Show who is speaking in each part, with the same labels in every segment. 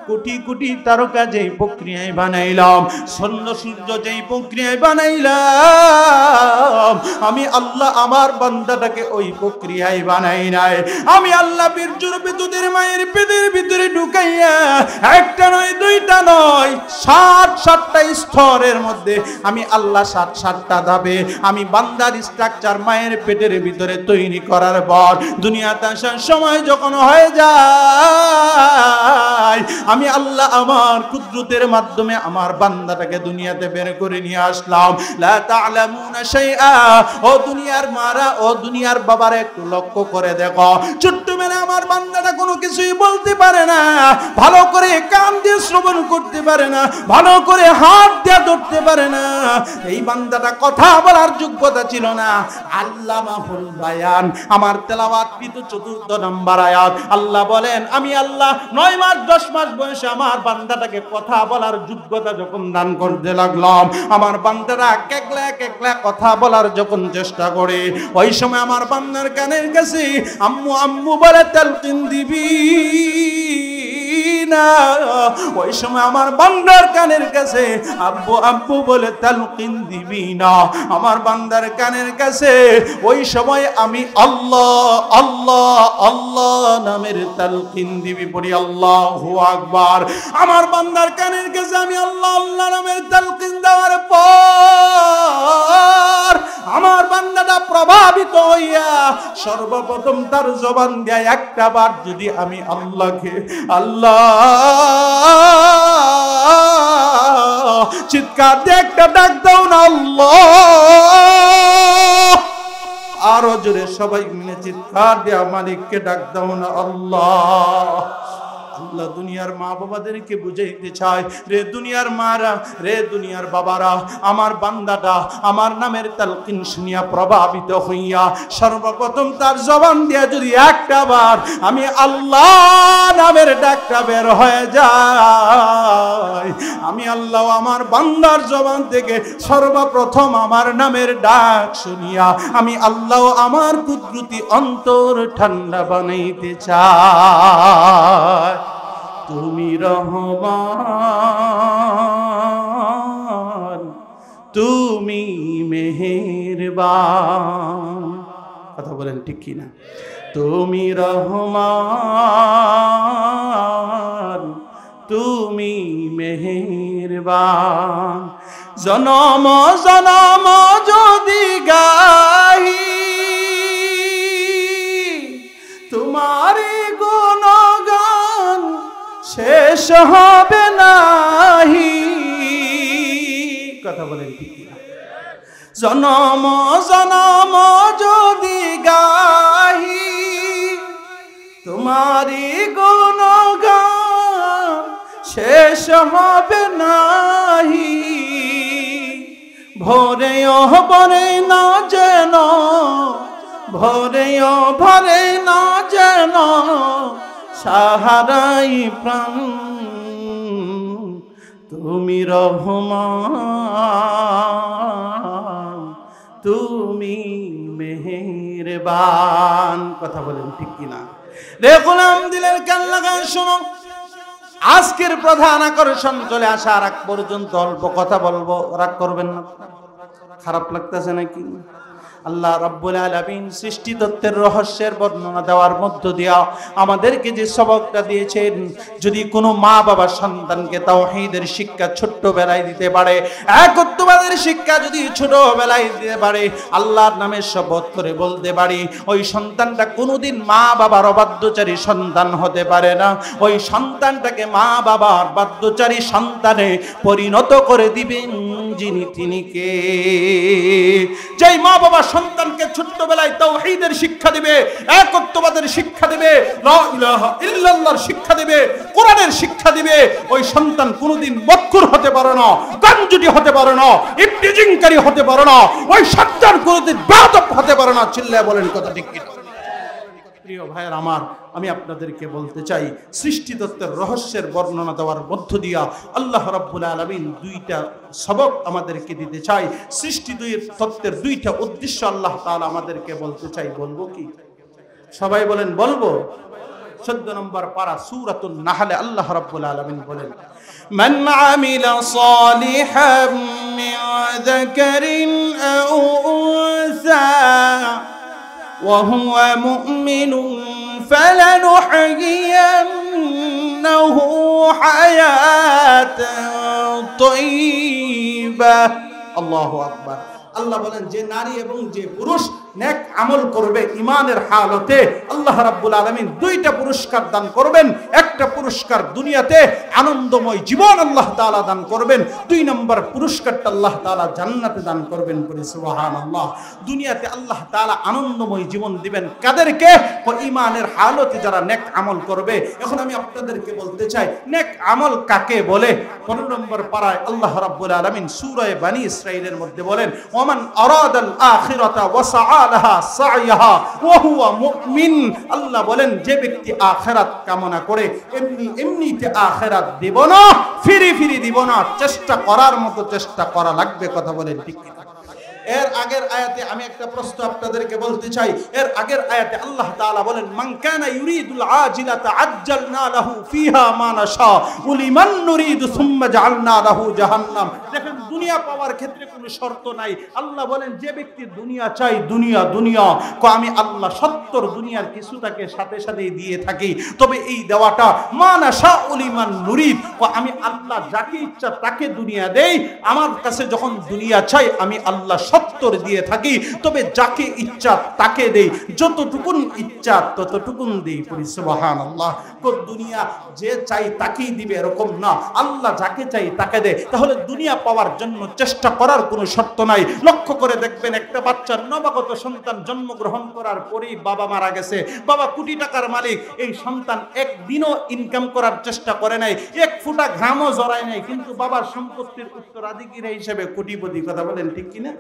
Speaker 1: কোটি কোটি তারকা যেই প্রক্রিয়ায় বানাইলাম, চন্দ্র সূর্য যেই প্রক্রিয়ায় বানাইলাম, আমি আল্লাহ আমার বান্দাটাকে ওই প্রক্রিয়ায় বানাই নাই। আমি আল্লাহ বীর্যরূপী দুধের মায়ের পেটের ভিতরে ঢুকাইয়া একটা নয় দুইটা নয় ৬০-৭টা স্তরের মধ্যে আমি আল্লাহ ৬০-৭টা ধাপে আমি বান্দার স্ট্রাকচার মায়ের পেটের ভিতরে তৈরি করার পর দুনিয়াতে আসার সময় যখন হয়ে যায়, আমি আল্লাহ আমার কুদরতের মাধ্যমে আমার বান্দাটাকে দুনিয়াতে বের করে নিয়ে আসলাম। লা তা'লামুনা শাইআ। ও দুনিয়ার মারা, ও দুনিয়ার বাবারা, একটু লক্ষ্য করে দেখো, ছোট্টবেলায় আমার বান্দাটা কোনো কিছুই বলতে পারে না, ভালো করে কান দিয়ে শ্রবণ করতে পারে না, ভালো করে হাত দিয়ে ধরতে পারে না, এই বান্দাটা কথা বলার যোগ্যতা ছিল না। আল্লামাহুল বায়ান। আমার তেলাওয়াতকৃত ৪র্থ নাম্বার আয়াত, আল্লাহ বলেন আমি আল্লাহ ৯ মাস ১০ মাস বয়সে আমার বান্দাটাকে কথা বলার যোগ্যতা যখন দান করতে লাগলাম, আমার বান্দাটা কেকলা কেকলা কথা বলার যখন চেষ্টা করে, ওই সময় আমার বান্দার কানের কাছে আম্মু আম্মু বলে তালকিন দিবি না। ওই সময় আমার বান্দার কানের কাছে আব্বু আব্বু বলে তালকিন দিবি না। আমার বান্দার কানের কাছে ওই সময় আমি আল্লাহ আল্লাহ আল্লাহ নামের তালকিন দিবি পড়ি, আল্লাহু আকবার। আমার বান্দার কানের কাছে আমি আল্লাহ আল্লাহ নামের তালকিন দেওয়ার পর আমার বান্দাটা প্রভাবিত হইয়া সর্বপ্রথম তার জবান দিয়ে একটা বার যদি আমি আল্লাহকে আল্লাহ চিৎকার দিয়ে একটা ডাক দাও না আল্লাহ, আরো জোরে সবাই মিলে চিৎকার দিয়ে মালিককে ডাক দাও না আল্লাহ। আল্লাহ দুনিয়ার মা বাবাদেরকে বুঝাইতে চায়, রে দুনিয়ার মারা, রে দুনিয়ার বাবারা, আমার বান্দাটা আমার নামের তালকিন শুনিয়া প্রভাবিত হইয়া সর্বপ্রথম তার জবান দিয়ে যদি একটা বার আমি আল্লাহ নামের ডাকটা বের হয়ে যায়, আমি আল্লাহ আমার বান্দার জবান থেকে সর্বপ্রথম আমার নামের ডাক শুনিয়া আমি আল্লাহ আমার কুদরতি অন্তর ঠান্ডা বানাইতে চাই। তুমি রহমান, তুমি মেহেরবান। কথা বলেন ঠিক কি না? তুমি রহমান, তুমি মেহেরবান। জনম জনম যদি গাহি তোমারি গুণগান শেষ হবে নাহি। কথা বলেন ঠিক কিনা? জনম জনম যদি গাহি তোমারি গুণগান শেষ হবে নাহি। ভোরেও ভরে না যেন, ভোরেও ভরে না যেন সাহারাই প্রাণ, তুমি রহমান, তুমি মেহেরবান। কথা বলেন ঠিক কিনা? রে গোলাম দিলের কান লাগান শোনো, আজকের প্রধান আকর্ষণ চলে আসার আগ পর্যন্ত অল্প কথা বলবো, রাগ করবেন না, খারাপ লাগতেছে নাকি? আল্লাহ রাব্বুল আলামিন সৃষ্টি তত্ত্বের রহস্যের বর্ণনা দেওয়ার মধ্য দিয়া আমাদেরকে যে সবকটা দিয়েছেন, যদি কোনো মা বাবা সন্তানকে তাওহীদের শিক্ষা ছোট্টবেলায় দিতে পারে, একত্ববাদের শিক্ষা যদি ছোটবেলায় দিতে পারে, আল্লাহর নামে শপথ করে বলতে পারি ওই সন্তানটা কোনোদিন মা বাবার অবাধ্যচারী সন্তান হতে পারে না। ওই সন্তানটাকে মা বাবার বাধ্যচারী সন্তানে পরিণত করে দিবেন যিনি, তিনি কে? যেই মা বাবা সন্তানকে ছোট্টবেলায় তাওহীদের শিক্ষা দিবে, একত্ববাদের শিক্ষা দিবে, লা ইলাহা ইল্লাল্লাহর শিক্ষা দিবে, কোরআনের শিক্ষা দিবে, ওই সন্তান কোনোদিন মক্কুর হতে পারে না, গাঞ্জুটি হতে পারে না, ইবতিজিংকারী হতে পারে না, ওই সন্তান কোনোদিন বেয়াদব হতে পারে না। চিল্লায় বলেন কথা ঠিক কিনা? প্রিয় ভাইয়ের আমার, আমি আপনাদেরকে বলতে চাই, সৃষ্টি তত্ত্বের রহস্যের বর্ণনা দেওয়ার মধ্য দিয়া আল্লাহ রাব্বুল আলামিন দুইটা সবক আমাদেরকে দিতে চাই। সৃষ্টি তত্ত্বের দুইটা উদ্দেশ্য আল্লাহ তাআলা আমাদেরকে বলতে চাই। বলবো কি? সবাই বলেন বলবো। 14 নম্বর পারা সূরাতুন নাহলে আল্লাহ রাব্বুল আলামিন বলেন, মান আমিলা সালিহাম মিন যাকারিন আও উনসা ওয়া হুয়া মুমিনুন ফালানুহয়িয়ান্নাহু হায়াতান তাইয়্যিবাহ। আল্লাহু আকবার। আল্লাহ বলেন যে নারী এবং যে পুরুষ নেক আমল করবে ঈমানের হালতে আল্লাহ রাব্বুল আলামিন দুইটা পুরস্কার দান করবেন। একটা পুরস্কার দুনিয়াতে আনন্দময় জীবন আল্লাহ তাআলা দান করবেন, 2 নম্বর পুরস্কারটা আল্লাহ তাআলা জান্নাতে দান করবেন। বলি সুবহানাল্লাহ। দুনিয়াতে আল্লাহ তাআলা আনন্দময় জীবন দিবেন কাদেরকে? ঈমানের হালতে যারা নেক আমল করবে। এখন আমি আপনাদেরকে বলতে চাই নেক আমল কাকে বলে? 15 নম্বর পারায় আল্লাহ রাব্বুল আলামিন সূরা বনী ইসরাঈলের মধ্যে বলেন, ওমান আরাদাল আখিরাতা ওয়া সাআলাহা সাইয়াহা ওয়া হুয়া মুমিন। আল্লাহ বলেন যে ব্যক্তি আখিরাত কামনা করে এমনিতে আখিরাত দিব না, ফিরি ফিরি দিব না, চেষ্টা করার মতো চেষ্টা করা লাগবে। কথা বলেন ঠিক কি? এর আগের আয়াতে আমি একটা প্রশ্ন আপনাদেরকে বলতে চাই। এর আগের আয়াতে আল্লাহ তাআলা বলেন, মান কানা ইউরিদুল আজিলাতা আজ্জালনা লাহু ফিহা মা নাশা ওয়া লিমান নুরিদু সুম্মা জাআলনা লাহু জাহান্নাম। দেখেন দুনিয়া পাওয়ার ক্ষেত্রে কোনো শর্ত নাই। আল্লাহ বলেন যে ব্যক্তি দুনিয়া চাই, দুনিয়া দুনিয়া আমি আল্লাহ 70 দুনিয়ার কিছু তাকে সাথে সাথে দিয়ে থাকি। তবে এই দেওয়াটা মা নাশা ওয়া লিমান নুরিদ, আমি আল্লাহ যাকে ইচ্ছা তাকে দুনিয়া দেই। আমার কাছে যখন দুনিয়া চাই আমি আল্লাহ 70 দিয়ে থাকি, তবে যাকে ইচ্ছা তাকে দেই, যতটুকুন ইচ্ছা ততটুকুন দেই। পড়ি সুবহানাল্লাহ। কোন দুনিয়া যে চাই তাকেই দিবে এরকম না, আল্লাহ যাকে চাই তাকে দেয়। তাহলে দুনিয়া পাওয়ার জন্য চেষ্টা করার কোনো শর্ত নাই। লক্ষ্য করে দেখবেন একটা বাচ্চার নবাগত সন্তান জন্মগ্রহণ করার পরেই বাবা মারা গেছে, বাবা কোটি টাকার মালিক, এই সন্তান একদিনও ইনকাম করার চেষ্টা করে নাই, এক ফোঁটা ঘামও জড়ায় নাই, কিন্তু বাবার সম্পত্তির উত্তরাধিকারী হিসেবে কোটিপতি। কথা বলেন ঠিক কিনা?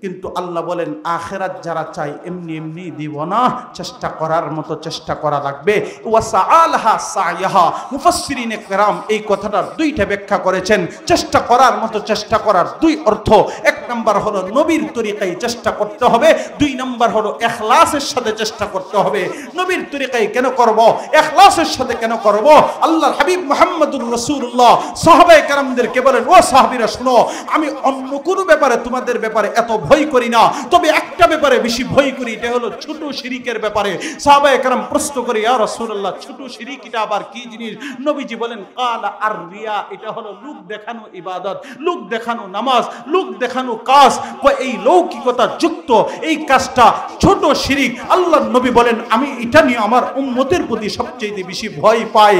Speaker 1: কিন্তু আল্লাহ বলেন আখিরাত যারা চাই এমনি এমনি দিব না, চেষ্টা করার মতো চেষ্টা করা লাগবে। ওয়াসাআলহা সাইয়াহা। মুফাসসিরিনে কেরাম এই কথাটার দুইটা ব্যাখ্যা করেছেন। চেষ্টা করার মতো চেষ্টা করার দুই অর্থ। এক নাম্বার হলো নবীর তরিকায় চেষ্টা করতে হবে, 2 নাম্বার হলো ইখলাসের সাথে চেষ্টা করতে হবে। নবীর তরিকায় কেন করব? ইখলাসের সাথে কেন করব? আল্লাহর হাবিব মুহাম্মদুর রাসূলুল্লাহ সাহাবায়ে কেরামদেরকে বলেন, ও সাহাবীরা শুনো, আমি অন্য কোনো ব্যাপারে তোমাদের ব্যাপারে এত ভয় করি না, তবে একটা ব্যাপারে বেশি ভয় করি, এটা হলো ছোট শিরিকের ব্যাপারে। সাহাবায়ে কেরাম প্রশ্ন করে, ইয়া রাসূলুল্লাহ ছোট শিরিক এটা আবার কি জিনিস? নবীজি বলেন, কালা আর রিয়া, এটা হলো লোক দেখানো ইবাদত, লোক দেখানো নামাজ, লোক দেখানো কাজ। এই লৌকিকতা যুক্ত এই কাজটা ছোট শিরিক। আল্লাহর নবী বলেন আমি এটা নিয়ে আমার উম্মতের প্রতি সবচেয়ে বেশি ভয় পাই।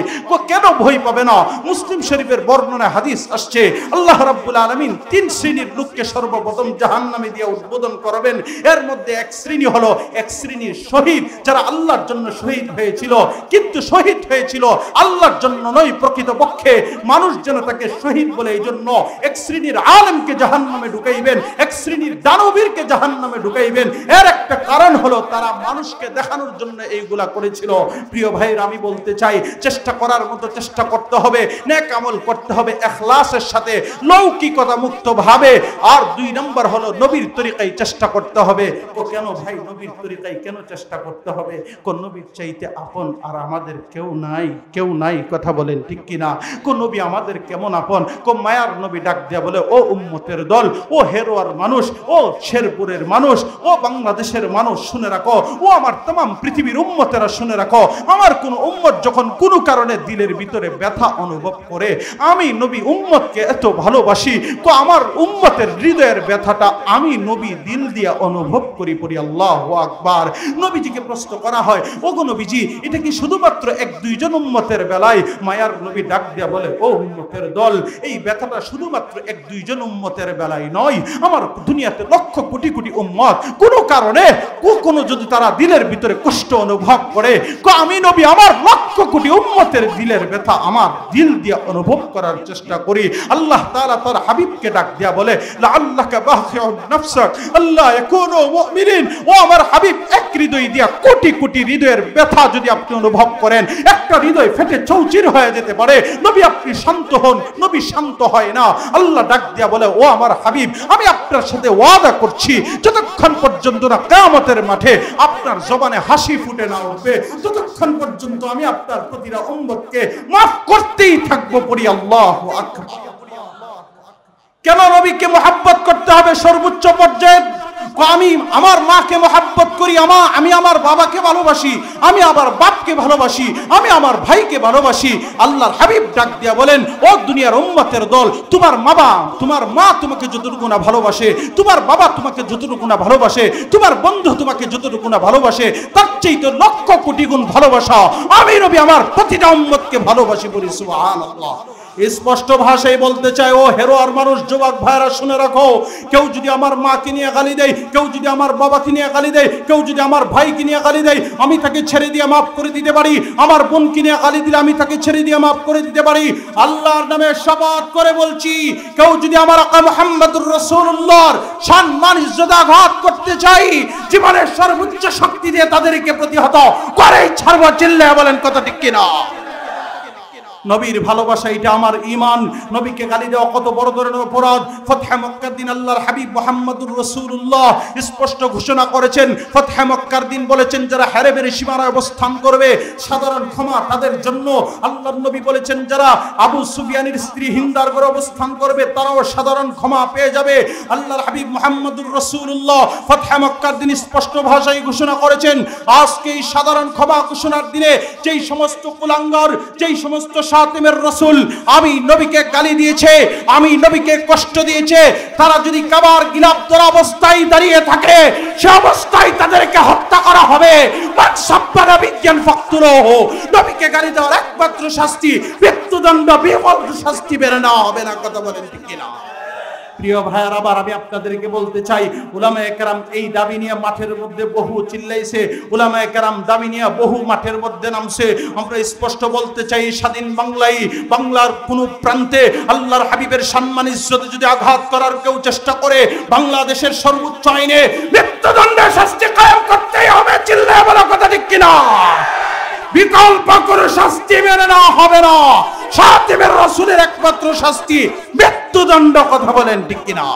Speaker 1: কেন ভয় পাবে না? মুসলিম শরীফের বর্ণনা হাদিস আসছে, আল্লাহ রাব্বুল আলামিন 3 শ্রেণীর লোককে সর্বপ্রথম জাহান্নামে দিয়ে উদ্বোধন করবেন। এর মধ্যে এক শ্রেণী হলো এক শ্রেণীর শহীদ, যারা আল্লাহর জন্য শহীদ হয়েছিল, কিন্তু শহীদ হয়েছিল আল্লাহর জন্য নয়, প্রকৃতপক্ষে মানুষ যেন তাকে শহীদ বলে। এই জন্য এক শ্রেণীর আলেমকে জাহান্নামে ঢুকাইবেন, এক শ্রেণীর দানবীরকে জাহান্নামে ঢুকাইবেন। এর একটা কারণ হলো তারা মানুষকে দেখানোর জন্য এইগুলা করেছিল। প্রিয় ভাইরা, আমি বলতে চাই চেষ্টা করার মতো চেষ্টা করতে হবে, নেক আমল করতে হবে ইখলাসের সাথে, লৌকিকতা মুক্ত ভাবে। আর 2 নম্বর হলো নবীর তরিকায় চেষ্টা করতে হবে। কেন ভাই নবীর তরিকায় কেন চেষ্টা করতে হবে? কোন নবীর চাইতে আপন আর আমাদের কেউ নাই, কেউ নাই। কথা বলেন ঠিক কিনা? কোন নবী আমাদের কেমন আপন? কোন মায়ার নবী ডাক দিয়া বলে, ও উম্মতের দল, ও হেরোয়ার মানুষ, ও শেরপুরের মানুষ, ও বাংলাদেশের মানুষ শুনে রাখো, ও আমার तमाम পৃথিবীর উম্মতেরা শুনে রাখো, আমার কোন উম্মত যখন কোনো কারণে দিলের ভিতরে ব্যথা অনুভব করে, আমি নবী উম্মতকে এত ভালোবাসি, আমার উম্মতের হৃদয়ের ব্যথাটা আমি নবী দিল দিয়া অনুভব করি। পড়ি আল্লাহু আকবার। নবীজিকে প্রশ্ন করা হয়, ওগো নবীজি, এটা কি শুধুমাত্র 1-2 জন উম্মতের বেলায়? মায়ার নবী ডাক দিয়া বলে, ও উম্মতের দল, এই ব্যথাটা শুধুমাত্র 1-2 জন উম্মতের বেলায় নয়, আমার দুনিয়াতে লক্ষ কোটি কোটি উম্মত কোনো কারণে কোনো যদি তারা দিলের ভিতরে কষ্ট অনুভব করে, আমি নবী আমার লক্ষ কোটি উম্মতের দিলের ব্যথা আমার দিল দিয়ে অনুভব করার চেষ্টা করি। আল্লাহ তাআলা তার হাবিবকে ডাক দিয়া বলে, লাআল্লাকা বাখিউন নাফসাক আল্লা ইয়াকুনু মুমিনিন। ও আমার হাবিব, এক হৃদয় দিয়া কোটি কোটি হৃদয়ের ব্যথা যদি আপনি অনুভব করেন, একটা হৃদয় ফেটে চৌচির হয়ে যেতে পারে। নবী আপনি শান্ত হন। নবী শান্ত হয় না। আল্লাহ ডাক দিয়া বলে, ও আমার হাবিব, আমি আপনার সাথে ওয়াদা করছি যতক্ষণ পর্যন্ত না কিয়ামতের মাঠে আপনার জবানে হাসি ফুটে না উঠবে ততক্ষণ পর্যন্ত আমি আপনার প্রতিটা উম্মতকে মাফ করতেই থাকবো। পড়ি আল্লাহু আকবার। কেন নবীকে মহব্বত করতে হবে সর্বোচ্চ পর্যায়ে? আমি আমার মাকে মহব্বত করি, আমি আমার বাবাকে ভালোবাসি, আমি আমার বাপকে ভালোবাসি, আমি আমার ভাইকে ভালোবাসি। আল্লাহর হাবিব ডাক দিয়া বলেন, ও দুনিয়ার উম্মতের দল, তোমার মা তোমাকে যতটুকু না ভালোবাসে, তোমার বাবা তোমাকে যতটুকু না ভালোবাসে, তোমার বন্ধু তোমাকে যতটুকু না ভালোবাসে, তার চাইতে লক্ষ কোটি গুণ ভালোবাসা আমি নবী আমার প্রতিটা উম্মতকে ভালোবাসি। বলি সুবহানাল্লাহ। স্পষ্ট ভাষায় বলতে চাই, ও হেরো আর মানুষ, যুবক ভাইরা শুনে রাখো, কেউ যদি আমার মাকে নিয়ে গালি দেয়, কেউ যদি আমার বাবাকে নিয়ে গালি দেয়, কেউ যদি আমার ভাইকে নিয়ে গালি দেয়, আমি তাকে ছেড়ে দিয়ে মাফ করে দিতে পারি। আমার বোনকে নিয়ে গালি দিলে আমি তাকে ছেড়ে দিয়ে মাফ করে দিতে পারি। আল্লাহর নামে শপথ করে বলছি, কেউ যদি আমার আকা মুহাম্মদুর রাসূলুল্লাহর সম্মান ইজ্জত আঘাত করতে চাই, জীবনের সর্বোচ্চ শক্তি দিয়ে তাদেরকে প্রতিহত করেই ছাড়ব। চিল্লায়া বলেন কথা ঠিক কিনা? নবীর ভালোবাসা এটা আমার ঈমান। নবীকে গালি দেওয়া কত বড় ধরনের অপরাধ। ফাতহে মক্কার দিন আল্লাহর হাবিব মুহাম্মদুর রাসূলুল্লাহ স্পষ্ট ঘোষণা করেছেন, ফাতহে মক্কার দিন বলেছেন যারা হেরেমের সীমানায় অবস্থান করবে সাধারণ ক্ষমা তাদের জন্য। আল্লাহর নবী বলেছেন যারা আবু সুফিয়ানের স্ত্রী হিন্দার ঘরে অবস্থান করবে তারাও সাধারণ ক্ষমা পেয়ে যাবে। আল্লাহর হাবিব মুহাম্মদুর রাসূলুল্লাহ ফাতহে মক্কার দিন স্পষ্ট ভাষায় ঘোষণা করেছেন, আজকে এই সাধারণ ক্ষমা ঘোষণার দিনে যেই সমস্ত কুলাঙ্গার, যেই সমস্ত শাতিমের রাসূল আমি নবীকে গালি দিয়েছে, আমি নবীকে কষ্ট দিয়েছে, তারা যদি কাবার গিলাফ ধরা অবস্থায় দাঁড়িয়ে থাকে, সে অবস্থায় তাদেরকে হত্যা করা হবে। মান সাব্বানা বিজ্ঞান ফাকতুলুহু। নবীকে গালি দেওয়ার একমাত্র শাস্তি মৃত্যুদণ্ড, বিমল শাস্তি বেড়ে নেওয়া হবে না। কথা বলেন ঠিক কিনা? প্রিয় ভাইয়ের, আবার আমি আপনাদেরকে বলতে চাই, উলামায়ে কেরাম এই দাবি নিয়ে মাঠের মধ্যে বহু চিল্লাইছে, উলামায়ে কেরাম দাবি নিয়ে বহু মাঠের মধ্যে নামছে। আমরা স্পষ্ট বলতে চাই, স্বাধীন বাংলার কোন প্রান্তে আল্লাহর হাবিবের সম্মান ইজ্জতে যদি আঘাত করার কেউ চেষ্টা করে, বাংলাদেশের সর্বোচ্চ আইনে মৃত্যুদণ্ডের শাস্তি কায়েম করতেই হবে। চিল্লায়া বলা কথা ঠিক কিনা? বিকল্প কোনো শাস্তি মেনে নেওয়া হবে না। শাতিমের রাসূলের একমাত্র শাস্তি মৃত্যুদণ্ড। কথা বলেন ঠিক কিনা?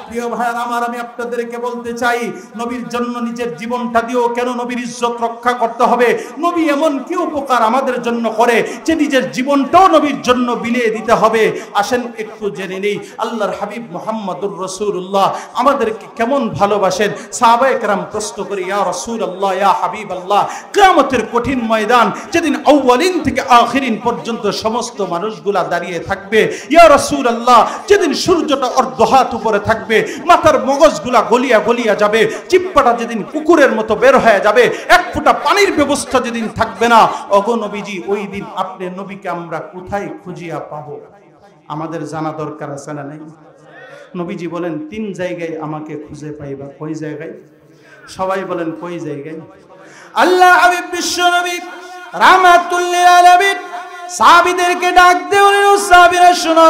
Speaker 1: প্রিয় ভাইরা আমার, আমি আপনাদেরকে বলতে চাই, নবীর জন্য নিজের জীবনটা দিয়েও কেন নবীর ইজ্জত রক্ষা করতে হবে? নবী এমন কি উপকার আমাদের জন্য করে যে নিজের জীবনটাও নবীর জন্য বিলিয়ে দিতে হবে? আসেন একটু জেনে নেই আল্লাহর হাবিব মুহাম্মদুর রাসূলুল্লাহ আমাদেরকে কেমন ভালোবাসেন। সাহাবায়ে কেরাম প্রশ্ন করে, ইয়া রাসূলুল্লাহ, ইয়া হাবিবাল্লাহ, কিয়ামতের কঠিন ময়দান যেদিন আউয়ালিন থেকে আখিরিন পর্যন্ত সমস্ত মানুষগুলা দাঁড়িয়ে থাকবে, ইয়া রাসূলুল্লাহ, যেদিন সূর্যটা অর্ধহাত উপরে থাকবে, মাথার মগজগুলা গলিয়া গলিয়া যাবে, চিপ্পাটা যেদিন কুকুরের মতো বের হয়ে যাবে, এক ফোঁটা পানির ব্যবস্থা যেদিন থাকবে না, ওগো নবীজি, ওই দিন আপনি নবীকে আমরা কোথায় খুঁজিয়া পাবো? আমাদের জানা দরকার আছে না নাই? নবীজি বলেন, 3 জায়গায় আমাকে খুঁজে পাইবা। কই জায়গায়? সবাই বলেন কই জায়গায়? আল্লাহ হাবিব বিশ্ব নবী রাহমাতুল লিল আলামিন সাহাবীদেরকে ডাক দিয়ে বলেন, ও সাহাবীরা শুনো,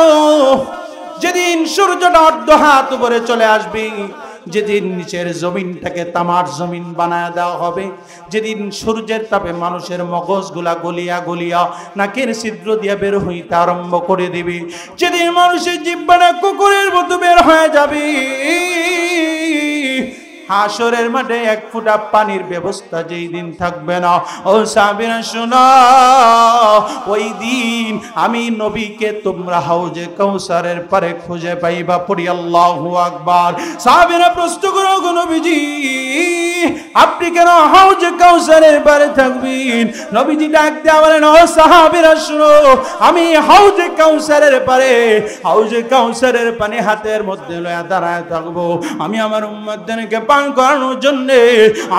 Speaker 1: যেদিন সূর্যটা অর্ধহাত উপরে চলে আসবে, যেদিন নিচের জমিনটাকে তামার জমিন বানায় দেওয়া হবে, যেদিন সূর্যের তাপে মানুষের মগজগুলা গলিয়া গলিয়া নাকের ছিদ্র দিয়ে বের হইতে আরম্ভ করে দিবে, যেদিন মানুষের জিহ্বাটা কুকুরের মতো বের হয়ে যাবে, হাসরের মাঠে এক ফোঁটা পানির ব্যবস্থা যেই দিন থাকবে না, ও সাহাবীরা শোনো, ওই দিন আমি নবীকে তোমরা হাউজে কাউসারের পারে খুঁজে পাইবা। পড়ি আল্লাহু আকবার। সাহাবীরা প্রশ্ন করো, গো নবীজি, আপনি কেন হাউজে কাউসারের পারে থাকবেন? নবীজি ডাক দেয়া বলেন, ও সাহাবীরা শোনো, আমি হাউজে কাউসারের পারে, হাউজে কাউসারের পানি হাতের মধ্যে লয়া দাঁড়ায় থাকবো। আমি আমার উম্মতদেরকে পান করানোর জন্য,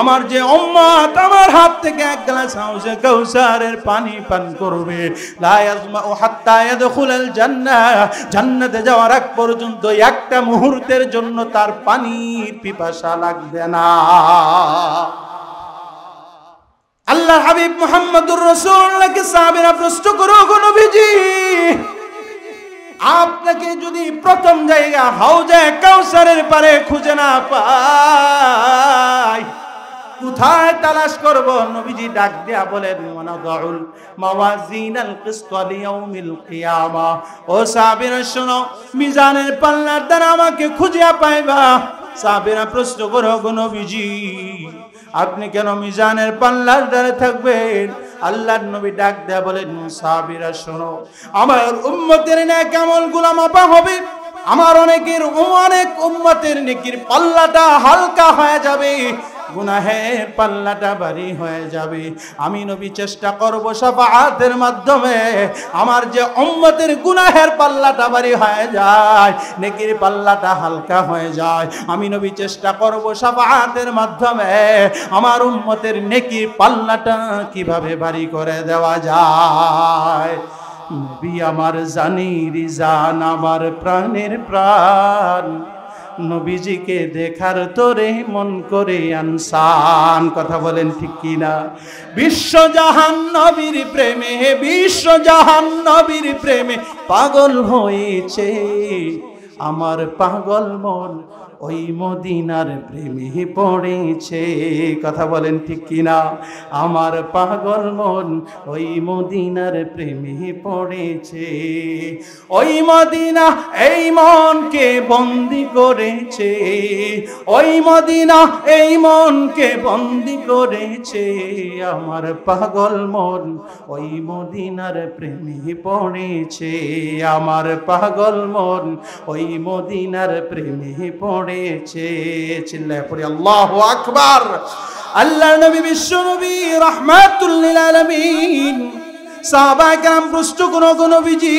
Speaker 1: আমার যে উম্মত আমার হাত থেকে এক গ্লাস হাউজে কাউসারের পানি পান করবে, লা ইয়াজমাউ হাত্তা ইয়াদখুলাল জান্নাহ, জান্নাতে যাওয়ার আগ পর্যন্ত একটা মুহূর্তের জন্য তার পানির পিপাসা লাগবে না। আল্লাহর হাবিব মুহাম্মদুর রাসূলুল্লাহকে সাহাবীরা প্রশ্ন করো, গো নবীজি, আপনাকে যদি প্রথম জায়গা হাউজে কাউসারের পারে খুঁজে না পাই, কোথায় তালাশ করব? নবীজি ডাক দিয়া বলেন ওয়ানাদাউল মাওয়াজিনাল কিসত লিয়াউমিল কিয়ামা। ও সাহাবীরা শোনো, মিজানের পাল্লার দ্বারা আমাকে খুঁজিয়া পাইবা। সাহাবীরা প্রশ্ন করো, গো নবীজি আপনি কেন মিজানের পাল্লার দ্বারা থাকবেন? আল্লাহর নবী ডাক দেয়া বলেন, সাহাবীরা শোনো, আমার উম্মতের নেক আমলগুলো মাপা হবে। আমার অনেক উম্মতের নেকির পাল্লাটা হালকা হয়ে যাবে, গুনাহের পাল্লাটা ভারী হয়ে যাবে। আমি নবী চেষ্টা করব শাফাআতের মাধ্যমে আমার যে উম্মতের গুনাহের পাল্লাটা ভারী হয়ে যায়, নেকির পাল্লাটা হালকা হয়ে যায়। আমি নবী চেষ্টা করব শাফাআতের মাধ্যমে আমার উম্মতের নেকির পাল্লাটা কিভাবে ভারী করে দেওয়া যায়। নবী আমার জানির জান, আমার প্রাণের প্রাণ, নবীজিকে দেখার তোরে মন করে আনসান। কথা বলেন ঠিক কিনা? বিশ্বজাহান নবীর প্রেমে, বিশ্বজাহান নবীর প্রেমে পাগল হয়েছে আমার পাগল মন, ওই মদিনার প্রেমে পড়েছে। কথা বলেন ঠিক কিনা? আমার পাগল মন ওই মদিনার প্রেমে পড়েছে। ওই মদিনা এই মনকে বন্দি করেছে, ওই মদিনা এই মনকে বন্দি করেছে। আমার পাগল মন ওই মদিনার প্রেমে পড়েছে, আমার পাগল মন ওই মদিনার প্রেমে পড়েছে। চিল্লায় পড়ি আল্লাহু আকবার। আল্লাহর নবী বিশ্ব নবী রাহমাতুল লিল আলামিন, সাহাবায়ে কেরাম প্রশ্ন করো, গো নবীজি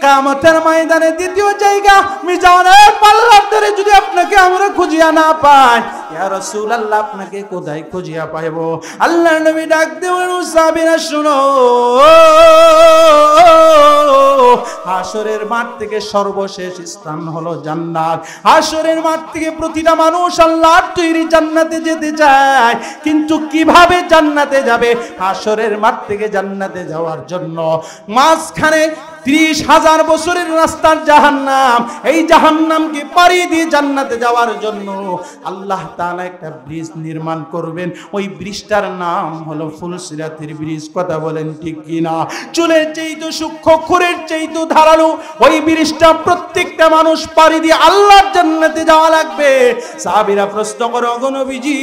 Speaker 1: কিয়ামতের ময়দানে দ্বিতীয় জায়গা মিজানের পাল্লার ধরে যদি আপনাকে আমরা খুঁজিয়া না পাই, ইয়া রাসূলুল্লাহ আপনাকে কোথায় খুঁজিয়া পাইব? আল্লাহর নবী ডাক দেন, সাহাবীরা শুনো, হাসরের মাঠ থেকে সর্বশেষ স্থান হলো জান্নাত। হাসরের মাঠ থেকে প্রতিটা মানুষ আল্লাহর তৈরি জান্নাতে যেতে চায়, কিন্তু কিভাবে জান্নাতে যাবে? হাসরের মাঠ থেকে জান্নাতে যাওয়ার জন্য মাঝখানে 30,000 বছরের রাস্তার জাহান্নাম, এই জাহান্নামকে পাড়ি দিয়ে জান্নাতে যাওয়ার জন্য আল্লাহ তাআলা একটা ব্রিজ নির্মাণ করবেন। ওই ব্রিজটার নাম হলো ফুলসিরাতের ব্রিজ। কথা বলেন ঠিক কিনা? চুলের চাইতে সূক্ষ্ম, খুরের চাইতে ধারালো ওই ব্রিজটা প্রত্যেকটা মানুষ পাড়ি দিয়ে আল্লাহর জান্নাতে যাওয়া লাগবে। সাহাবীরা প্রশ্ন করে, ওগো নবীজি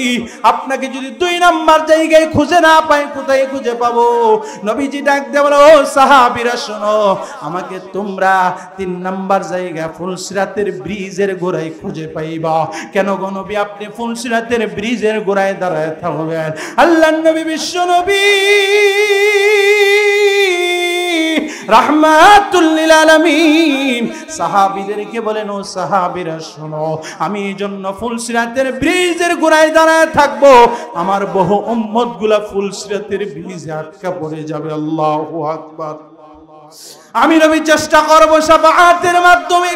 Speaker 1: আপনাকে যদি 2 নাম্বার জায়গায় খুঁজে না পাই, কোথায় খুঁজে পাবো? নবীজি ডাক দিয়ে বলে, ও সাহাবীরা শোনো, আমাকে তোমরা 3 নাম্বার জায়গা ফুলসিরাতের ব্রিজের গোড়ায় খুঁজে পাইবা। কেন গো নবী আপনি ফুলসিরাতের ব্রিজের গোড়ায় দাঁড়ায় থাকবেন? আল্লাহর নবী বিশ্ব নবী রাহমাতুল লিল আলামিন সাহাবীদেরকে বলেন, ও সাহাবীরা শোনো, আমি এই জন্য ফুলসিরাতের ব্রিজের গোড়ায় দাঁড়ায় থাকবো। আমার বহু উম্মতগুলা ফুলসিরাতের ব্রিজে আটকা পড়ে যাবে। আল্লাহু আকবার। আমি নবী চেষ্টা করব শাফাআতের মাধ্যমে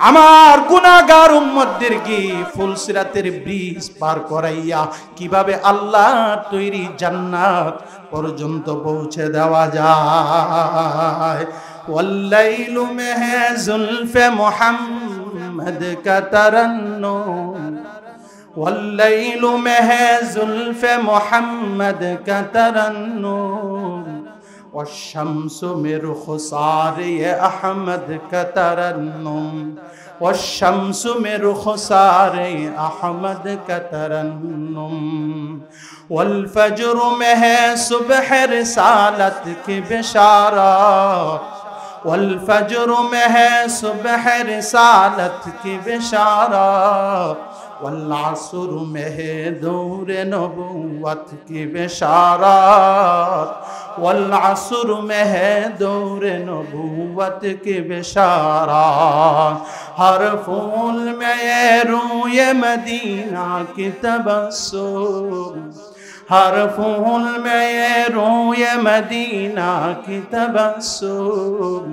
Speaker 1: আমার গুনাহগার উম্মতদেরকে ফুলসিরাতের ব্রিজ পার করাইয়া কিভাবে আল্লাহর তৈরি জান্নাত পর্যন্ত পৌঁছে দেওয়া যায়। ওয়াল্লাইলু মাহা যুলফে মুহাম্মদ কা তারান্নুম, ওয়াল্লাইলু মাহা যুলফে মুহাম্মদ কা তারান্নুম, والشمس من رخسار أحمد كترنم، والشمس من رخسار أحمد كترنم، والفجر में है सुबह रसालत की बिशारत, والفجر में है सुबह रसालत की बिशारत, والعصر में है दौर नबुव्वत की बिशारत, والعصر में है दौर नबुव्वत की बिशारत, हर फूल में ये रूय मदीना की तबस्सुम, हर फूल में ये रूय मदीना की तबस्सुम,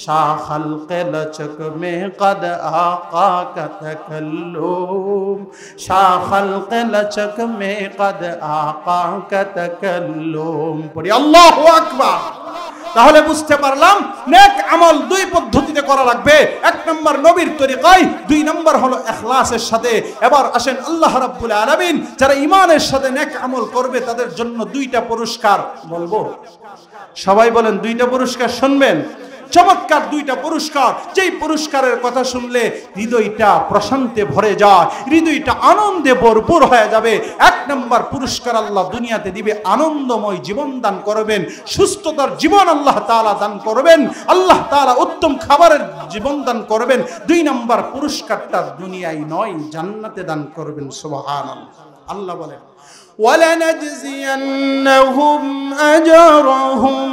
Speaker 1: शाखल के लचक में कद आका का तकल्लुम, शाखल के लचक में कद आका का तकल्लुम। पढ़िए अल्लाहु अकबर। তাহলে বুঝতে পারলাম নেক আমল দুই পদ্ধতিতে করা লাগবে। এক নম্বর নবীর তরিকায়, দুই নম্বর হলো ইখলাসের সাথে। এবার আসেন আল্লাহ রাব্বুল আলামিন যারা ঈমানের সাথে নেক আমল করবে তাদের জন্য দুইটা পুরস্কার বলবো। সবাই বলেন দুইটা পুরস্কার শুনবেন। চমৎকার দুইটা পুরস্কার, যেই পুরস্কারের কথা শুনলে হৃদয়টা প্রশান্তে ভরে যায়, হৃদয়টা আনন্দে ভরপুর হয়ে যাবে। এক নম্বর পুরস্কার আল্লাহ দুনিয়াতে দিবে, আনন্দময় জীবন দান করবেন, সুস্থতার জীবন আল্লাহ তাআলা দান করবেন, আল্লাহ তাআলা উত্তম খাবারের জীবন দান করবেন। দুই নম্বর পুরস্কারটা দুনিয়ায় নয়, জান্নাতে দান করবেন। সুবহানাল্লাহ। আল্লাহ বলেন ওয়ালানাজজিয়ান্নাহুম আজরাহুম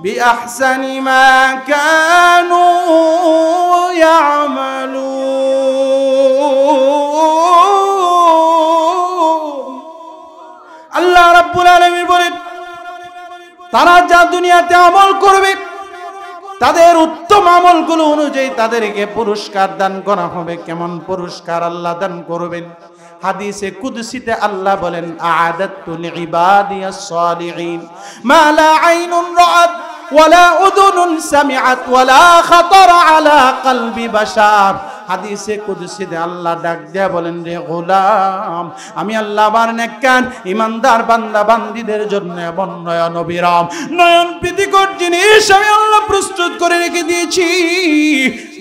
Speaker 1: بأحسن ما كانوا يعملون আল্লাহ রাব্বুল আলামিন বলেন তারা যা দুনিয়াতে আমল করবে তাদের উত্তম আমলগুলো অনুযায়ী তাদেরকে পুরস্কার দান করা হবে। কেমন পুরস্কার আল্লাহ দান করবেন? হাদিসে কুদসিতে আল্লাহ বলেন আ'আদাতু লিইবাদিয়াস সালিহিন মা লা আইনুন রাআত ওয়ালা উযুনুন সামিআত ওয়ালা খাতারা আলা কলবি বাশার। হাদিসে কুদসিতে আল্লাহ ডাক দেয়া বলেন, রে গোলাম, আমি আল্লাহ আমার নেককার ঈমানদার বান্দা বান্দীদের জন্য এমন নয়ন অবিরাম, নয়ন প্রীতিকর জিনিস আমি আল্লাহ প্রস্তুত করে রেখে দিয়েছি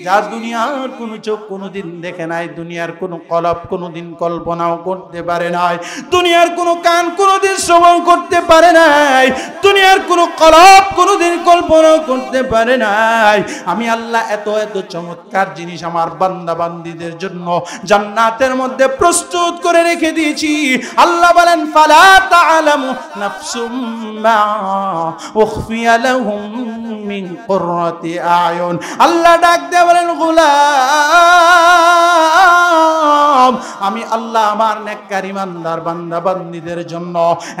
Speaker 1: যা দুনিয়ার কোনো চোখ কোনোদিন দেখে নাই, দুনিয়ার কোনো কলব কোনোদিন কল্পনাও করতে পারে নাই, দুনিয়ার কোনো কান কোনোদিন শ্রবণ করতে পারে নাই, দুনিয়ার কোনো কলব কোনোদিন কল্পনাও করতে পারে নাই। আমি আল্লাহ এত এত চমৎকার জিনিস আমার বান্দা বান্দীদের জন্য জান্নাতের মধ্যে প্রস্তুত করে রেখে দিয়েছি। আল্লাহ বলেন ফালা তা'লামু নাফসুম মা উখফিয়া লাহুম মিন কুররাতি আয়ুন। আল্লাহ ডাক দেয়া বলেন গোলাম, আমি আল্লাহ আমার নেককার ঈমানদার বান্দা বান্দীদের জন্য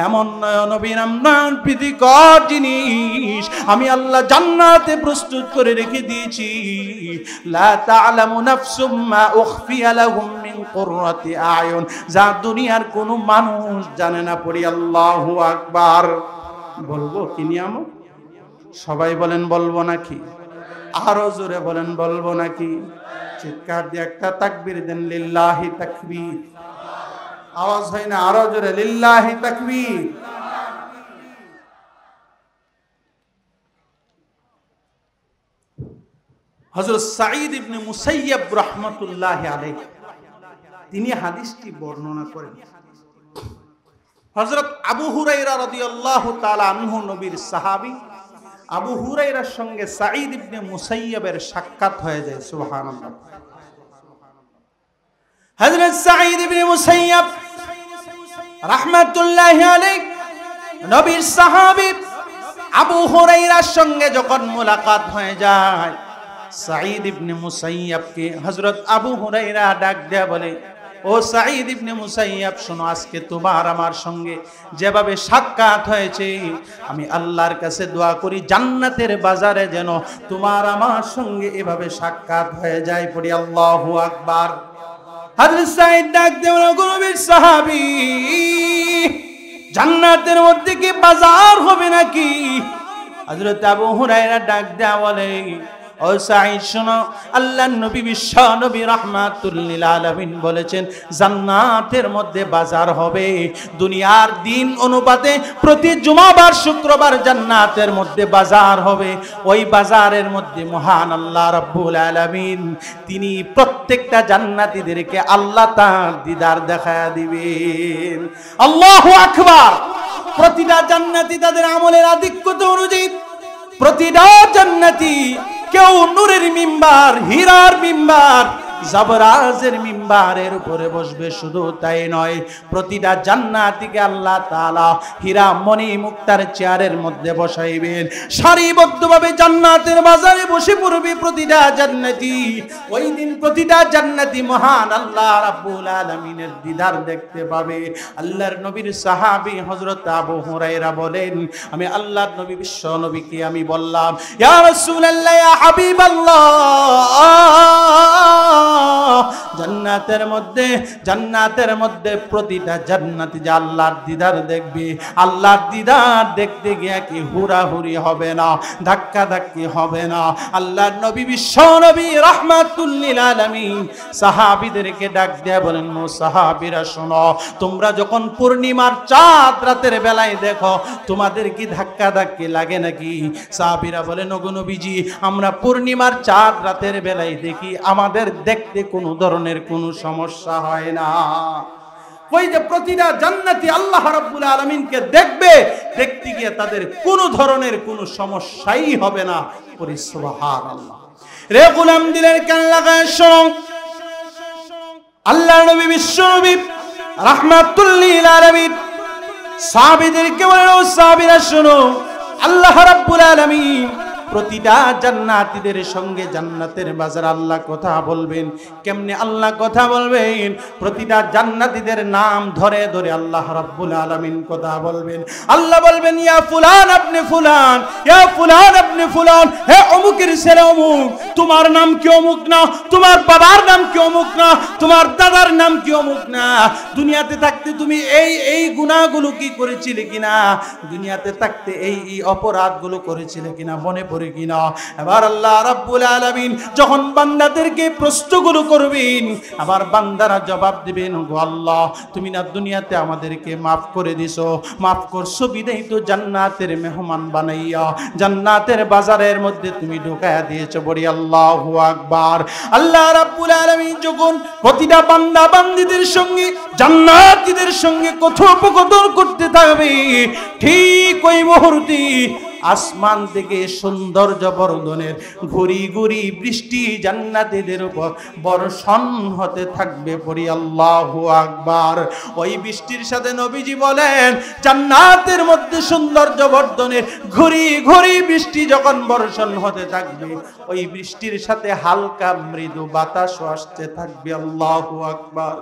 Speaker 1: এমন নয়ন অবিরাম নয়ন প্রীতিকর জিনিস আমি আল্লাহ জান্নাতে প্রস্তুত করে রেখে দিয়েছি। লা তা'লামু নাফসুম মা উখফিয়া লাহুম মিন কুররাতি আয়ুন, যা দুনিয়ার কোনো মানুষ জানে না। পড়ি আল্লাহু আকবার। বলবো কি নিয়ামত? সবাই বলেন বলবো নাকি? আরো জোরে বলেন বলবো নাকি? চিৎকার দিয়ে একটা তাকবীর দেন, লিল্লাহি তাকবীর। আওয়াজ হয় না? আরো জোরে লিল্লাহি তাকবীর। হযরত সাঈদ ইবনে মুসাইয়্যিব রাহমাতুল্লাহি আলাইহি তিনি হাদিসটি বর্ণনা করেন। হযরত আবু হুরায়রা রাদিয়াল্লাহু তাআলা আনহু নবীর সাহাবী, আবু হুরায়রার সঙ্গে সাঈদ ইবনে মুসাইয়্যিবের সাক্ষাৎ হয়ে যায়। সুবহানাল্লাহ। হযরত সাঈদ ইবনে মুসাইয়্যিব রাহমাতুল্লাহি আলাইহি নবীর সাহাবী আবু হুরায়রার সঙ্গে যখন মুলাকাত হয়ে যায়, সাঈদ ইবনে মুসাইয়্যিবকে হযরত আবু হুরায়রা ডাক দেয়া বলে, ও সাঈদ ইবনে মুসাইয়্যিব, শোনো, আজকে তোমার আমার সঙ্গে যেভাবে সাক্ষাৎ হয়েছে, আমি আল্লাহর কাছে দোয়া করি জান্নাতের বাজারে যেন তোমার আমার সঙ্গে এভাবে সাক্ষাৎ হয়ে যায়। পড়ি আল্লাহু আকবার। হযরত সাঈদ ডাক দেয়া নবীর সাহাবী, জান্নাতের মধ্যে কি বাজার হবে নাকি? হযরত আবু হুরায়রা ডাক দেয়া বলে, ও সাঈদ শোনো, আল্লাহর নবী বিশ্ব নবী রাহমাতুল লিল আলামিন বলেছেন জান্নাতের মধ্যে বাজার হবে। দুনিয়ার দিন অনুপাতে প্রতি জুমাবার শুক্রবার জান্নাতের মধ্যে বাজার হবে। ওই বাজারের মধ্যে মহান আল্লাহ রাব্বুল আলামিন তিনি প্রত্যেকটা জান্নাতীদেরকে আল্লাহ তার দিদার দেখায়া দিবেন। আল্লাহু আকবার। প্রতিটা জান্নাতী তাদের আমলের আধিক্যতা অনুযায়ী প্রতিটা জান্নাতী কেউ নূরের মিম্বার, হীরার মিম্বার, জাবরাজের মিম্বারের উপরে বসবে। শুধু তাই নয়, প্রতিটা জান্নাতীকে আল্লাহ তাআলা হীরা মণি মুক্তার চেয়ারের মধ্যে বসাইবেন। সারিবদ্ধভাবে জান্নাতের বাজারে বসে পড়বে প্রতিটা জান্নাতী। ওই দিন প্রতিটা জান্নাতী মহান আল্লাহ রাব্বুল আলামিনের দিদার দেখতে পাবে। আল্লাহর নবীর সাহাবী হযরত আবু হুরায়রা বলেন, আমি আল্লাহর নবী বিশ্ব নবীকে আমি বললাম, ইয়া রাসূলুল্লাহ, ইয়া হাবিবাল্লাহ, জান্নাতের মধ্যে প্রতিটা জান্নাতি যে আল্লাহর দিদার দেখবে, আল্লাহর দিদার দেখতে গিয়ে কি হুড়াহুড়ি হবে না, ধাক্কা ধাক্কি হবে না। আল্লাহর নবী বিশ্ব নবী রাহমাতুল লিল আলামিন সাহাবীদেরকে ডাক দিয়ে বলেন, ও সাহাবীরা শোনো, তোমরা যখন পূর্ণিমার চাঁদ রাতের বেলায় দেখো তোমাদের কি ধাক্কা ধাক্কি লাগে নাকি? সাহাবীরা বলেন, ওগো নবীজি, আমরা পূর্ণিমার চাঁদ রাতের বেলায় দেখি, আমাদের দেখতে কোনো ধরনের কোনো সমস্যা হয় না। ওই যে প্রতিটা জান্নাতি আল্লাহ রাব্বুল আলামিনকে দেখবে, দেখতে গিয়ে তাদের কোনো ধরনের কোনো সমস্যাই হবে না। পরি সুবহানাল্লাহ। রে গোলাম দিলের কান লাগায় শোনো, আল্লাহ নবী বিশ্ব নবী রাহমাতুল লিল আলামিন সাহাবীদেরকে বলেন, ও সাহাবীরা শোনো, আল্লাহ রাব্বুল আলামিন প্রতিটা জান্নাতীদের সঙ্গে জান্নাতের বাজার আল্লাহ কথা বলবেন। কেমনে আল্লাহ কথা বলবেন? প্রতিটা জান্নাতীদের নাম ধরে ধরে আল্লাহ রাব্বুল আলামিন কথা বলবেন। আল্লাহ বলবেন, ইয়া ফুলান আপনি ফুলান, ইয়া ফুলান আপনি ফুলান, হে অমুকের ছেলে অমুক, তোমার নাম কি অমুক না, তোমার বাবার নাম কি অমুক না, তোমার দাদার নাম কি অমুক না, দুনিয়াতে থাকতে তুমি এই গুনাহগুলো কি করেছিলে কিনা, দুনিয়াতে থাকতে এই অপরাধগুলো করেছিলে কিনা, মনে পড়ে কিনা? এবার আল্লাহ রাব্বুল আলামিন যখন বান্দাদেরকে প্রশ্নগুলো করবেন, আবার বান্দারা জবাব দিবেন, গো আল্লাহ, তুমি না দুনিয়াতে আমাদেরকে মাফ করে দিছো, মাফ করছো বিদায় তো জান্নাতের মেহমান বানাইয়া জান্নাতের বাজারের মধ্যে তুমি ঢুকায়া দিয়েছো। বলি আল্লাহু আকবার। আল্লাহ রাব্বুল আলামিন যখন প্রতিটা বান্দা বান্দীদের সঙ্গে জান্নাতীদের সঙ্গে কথোপকথন করতে থাকবে, ঠিক ওই মুহূর্তে আসমান থেকে সৌন্দর্য বর্ধনের ঘুরি ঘুরি বৃষ্টি জান্নাতীদের উপর বর্ষণ হতে থাকবে। পড়ি আল্লাহু আকবার। ওই বৃষ্টির সাথে নবীজি বলেন, জান্নাতের মধ্যে সৌন্দর্য বর্ধনের ঘুরি ঘুরি বৃষ্টি যখন বর্ষণ হতে থাকবে, ওই বৃষ্টির সাথে হালকা মৃদু বাতাসও আসতে থাকবে। আল্লাহু আকবার।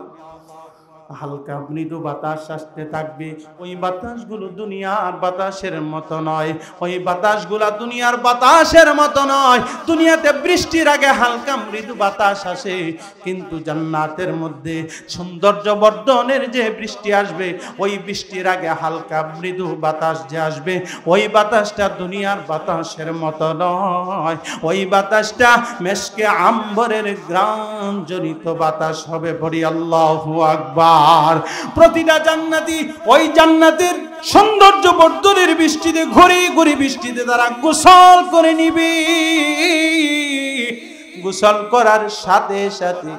Speaker 1: হালকা মৃদু বাতাস আসতে থাকবে। ওই বাতাসগুলো দুনিয়ার বাতাসের মতো নয়, ওই বাতাসগুলা দুনিয়ার বাতাসের মতো নয়। দুনিয়াতে বৃষ্টির আগে হালকা মৃদু বাতাস আসে, কিন্তু জান্নাতের মধ্যে সৌন্দর্য বর্ধনের যে বৃষ্টি আসবে, ওই বৃষ্টির আগে হালকা মৃদু বাতাস যে আসবে, ওই বাতাসটা দুনিয়ার বাতাসের মতো নয়। ওই বাতাসটা মেশকে আম্বরের গ্রাম জনিত বাতাস হবে। বলি আল্লাহু আকবার। প্রতিটা জান্নাতি ওই জান্নাতের সৌন্দর্য বর্ধনের বৃষ্টিতে ঘুরি ঘুরি বৃষ্টিতে তারা গোসল করে নিবে। গোসল করার সাথে সাথে